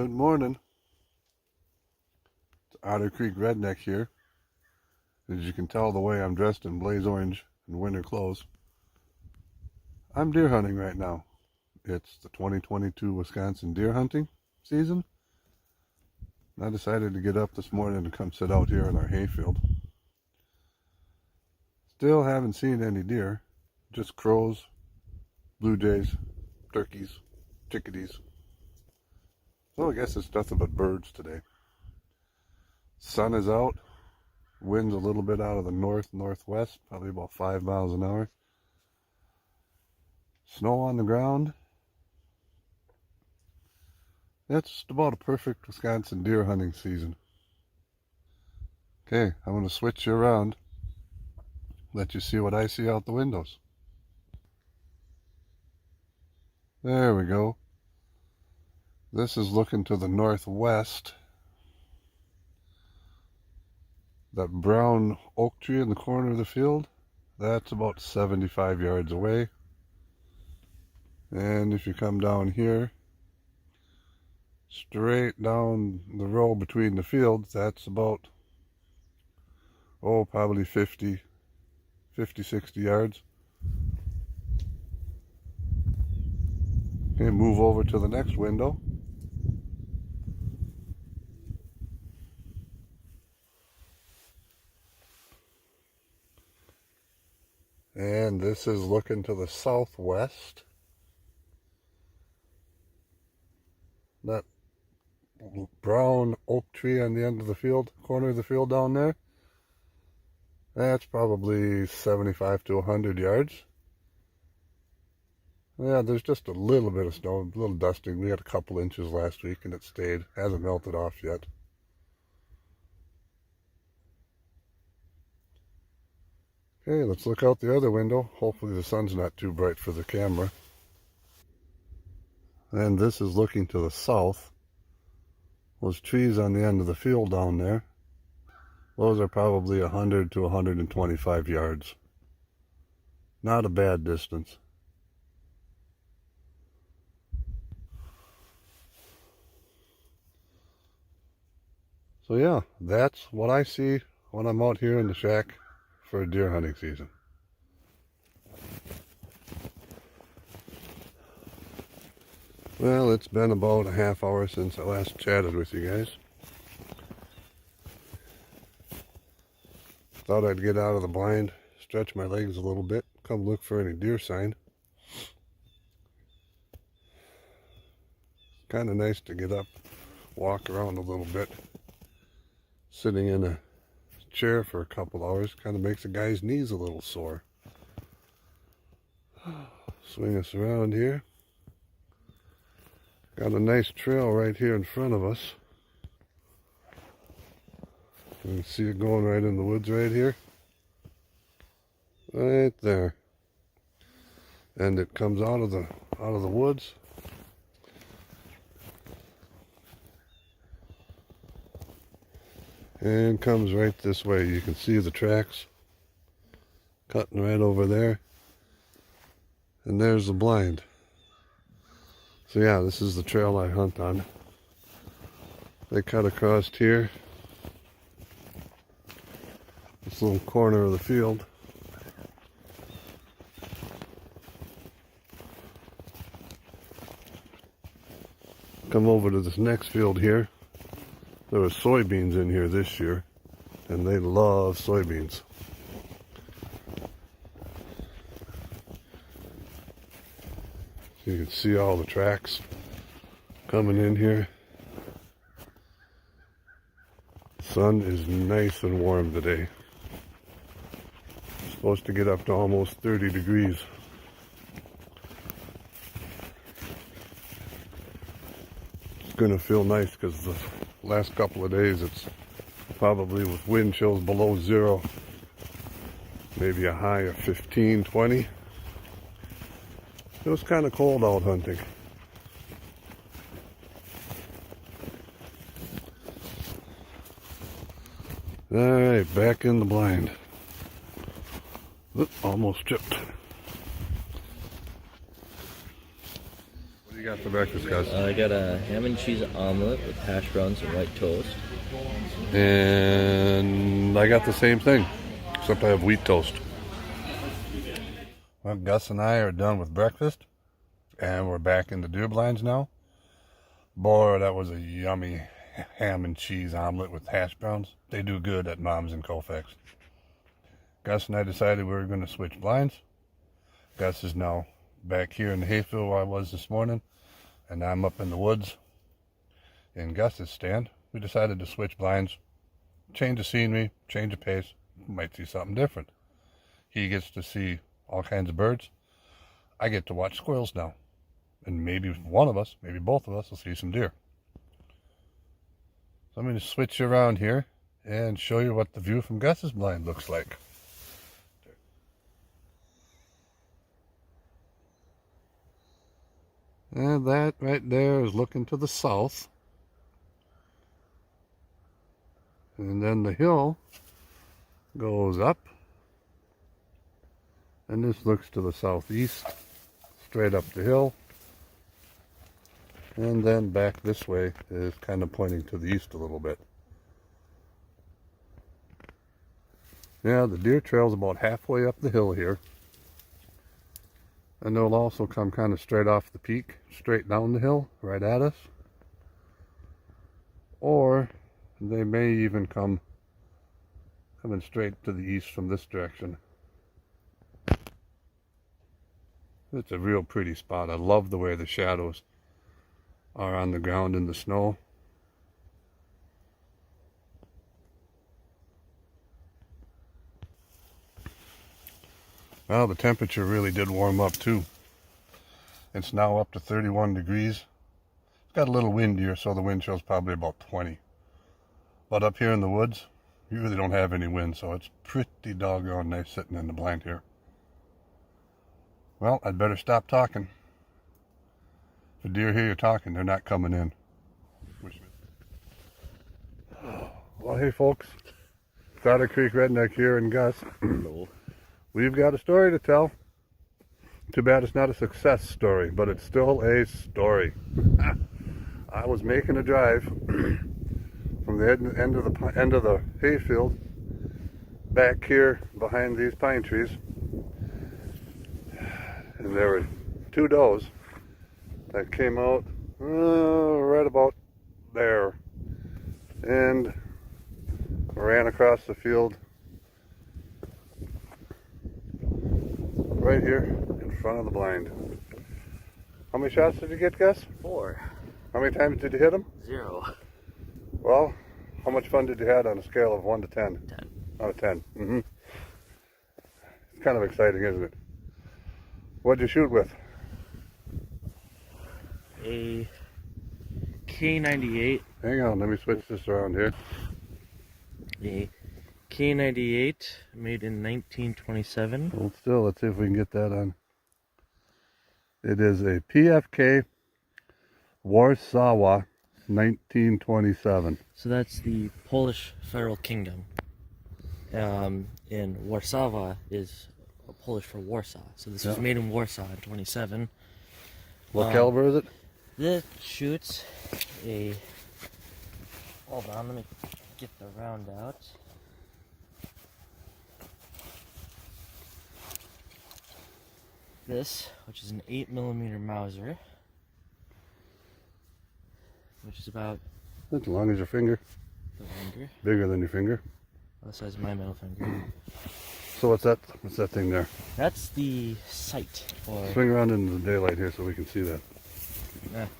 Good morning. It's Otter Creek Redneck here. As you can tell the way I'm dressed in blaze orange and winter clothes, I'm deer hunting right now. It's the 2022 Wisconsin deer hunting season. I decided to get up this morning and come sit out here in our hayfield. Still haven't seen any deer, just crows, blue jays, turkeys, chickadees. So I guess it's nothing but birds today. Sun is out, wind's a little bit out of the northwest, probably about 5 miles an hour. Snow on the ground. That's just about a perfect Wisconsin deer hunting season. Okay, I'm going to switch you around, let you see what I see out the windows. There we go. This is looking to the northwest. That brown oak tree in the corner of the field, that's about 75 yards away. And if you come down here, straight down the row between the fields, that's about, probably 50, 60 yards. Okay, move over to the next window. And this is looking to the southwest. That brown oak tree on the end of the field, corner of the field down there, that's probably 75 to 100 yards. Yeah, there's just a little bit of snow, a little dusting. We had a couple inches last week and it stayed. Hasn't melted off yet. Okay, let's look out the other window. Hopefully the sun's not too bright for the camera. And this is looking to the south. Those trees on the end of the field down there, those are probably 100 to 125 yards. Not a bad distance. So yeah, that's what I see when I'm out here in the shack for deer hunting season. Well, it's been about a half hour since I last chatted with you guys. Thought I'd get out of the blind, stretch my legs a little bit, come look for any deer sign. Kind of nice to get up, walk around a little bit. Sitting in a chair for a couple hours kind of makes a guy's knees a little sore. Swing us around here. Got a nice trail right here in front of us. You can see it going right in the woods right here. Right there. And it comes out of the woods. And comes right this way. You can see the tracks cutting right over there. And there's the blind. So yeah, this is the trail I hunt on. They cut across here. This little corner of the field. Come over to this next field here. There were soybeans in here this year, and they love soybeans. You can see all the tracks coming in here. Sun is nice and warm today. It's supposed to get up to almost 30 degrees. It's gonna feel nice because the last couple of days it's probably with wind chills below zero, maybe a high of 15, 20. It was kind of cold out hunting. Alright, back in the blind. Oop, almost tripped. What do you You got for breakfast, Gus? I got a ham and cheese omelet with hash browns and white toast. And I got the same thing, except I have wheat toast. Well, Gus and I are done with breakfast, and we're back in the deer blinds now. Boy, that was a yummy ham and cheese omelet with hash browns. They do good at Mom's in Colfax. Gus and I decided we were going to switch blinds. Gus is now back here in the hayfield where I was this morning, and I'm up in the woods in Gus's stand. We decided to switch blinds, change the scenery, change the pace. Might see something different. He gets to see all kinds of birds. I get to watch squirrels now. And maybe one of us, maybe both of us, will see some deer. So I'm going to switch you around here and show you what the view from Gus's blind looks like. And that right there is looking to the south. And then the hill goes up. And this looks to the southeast, straight up the hill. And then back this way is kind of pointing to the east a little bit. Yeah, the deer trail's about halfway up the hill here. And they'll also come kind of straight off the peak, straight down the hill, right at us. Or they may even come coming straight to the east from this direction. It's a real pretty spot. I love the way the shadows are on the ground in the snow. Well, the temperature really did warm up too. It's now up to 31 degrees. It's got a little wind here, so the wind chill's probably about 20. But up here in the woods, you really don't have any wind, so it's pretty doggone nice sitting in the blind here. Well, I'd better stop talking. If a deer hear you talking, they're not coming in. Well, hey folks, it's Otter Creek Redneck here and Gus. Hello. We've got a story to tell. Too bad it's not a success story, but it's still a story. I was making a drive from the end of the hayfield back here behind these pine trees, and there were two does that came out right about there and ran across the field right here in front of the blind. How many shots did you get, Gus? 4. How many times did you hit them? 0. Well, how much fun did you have on a scale of 1 to 10? 10. Out of 10. It's kind of exciting, isn't it? What'd you shoot with? A K98. Hang on, let me switch this around here. A K98 made in 1927. Hold still, let's see if we can get that on. It is a PFK Warsaw 1927. So that's the Polish Federal Kingdom. And Warsaw is Polish for Warsaw. So this was made in Warsaw in 27. What caliber is it? This shoots a... Hold on, let me get the round out. This, which is an 8mm Mauser, which is about As long as your finger. the finger, Bigger than your finger. the size of my middle finger. So what's that? What's that thing there? That's the sight, or Swing around into the daylight here so we can see that.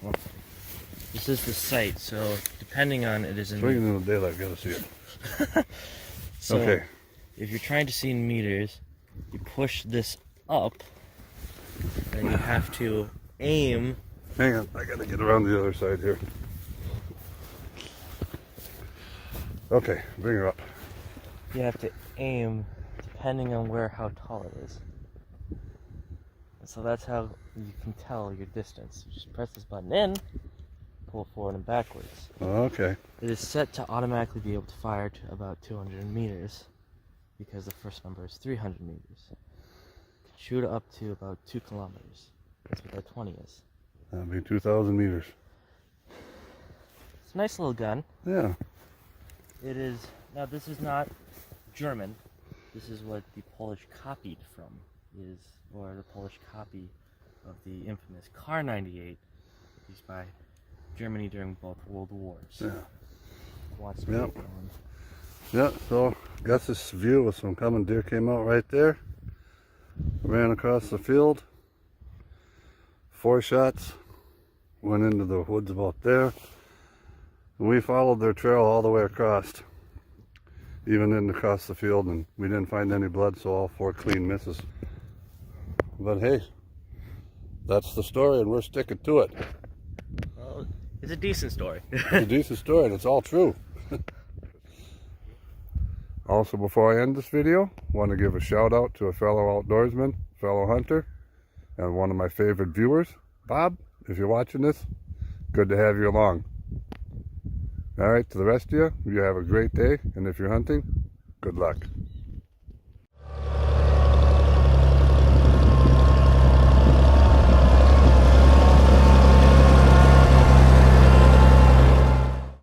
well, this is the sight. So depending on it is in. Swing into the daylight, gotta see it. So Okay. if you're trying to see in meters, you push this up, and you have to aim. Hang on, I gotta get around the other side here. Okay, bring her up. You have to aim depending on how tall it is. And so that's how you can tell your distance. You just press this button in, pull forward and backwards. Okay. It is set to automatically be able to fire to about 200 meters because the first number is 300 meters. Shoot up to about 2 kilometers. That's what that 20 is. That'll be 2,000 meters. It's a nice little gun. Yeah. It is, now this is not German. This is what the Polish copied from, or the Polish copy of the infamous Kar 98 used by Germany during both World Wars. Yeah. Wants to Yep. keep going. Yeah, so got this view with some coming deer came out right there. Ran across the field. 4 shots. Went into the woods about there. And we followed their trail all the way across. Even in across the field, and we didn't find any blood, so all 4 clean misses. But hey, that's the story and we're sticking to it. Well, it's a decent story. It's a decent story and it's all true. Also, before I end this video, I want to give a shout out to a fellow outdoorsman, fellow hunter, and one of my favorite viewers, Bob. If you're watching this, good to have you along. All right, to the rest of you, you have a great day, and if you're hunting, good luck.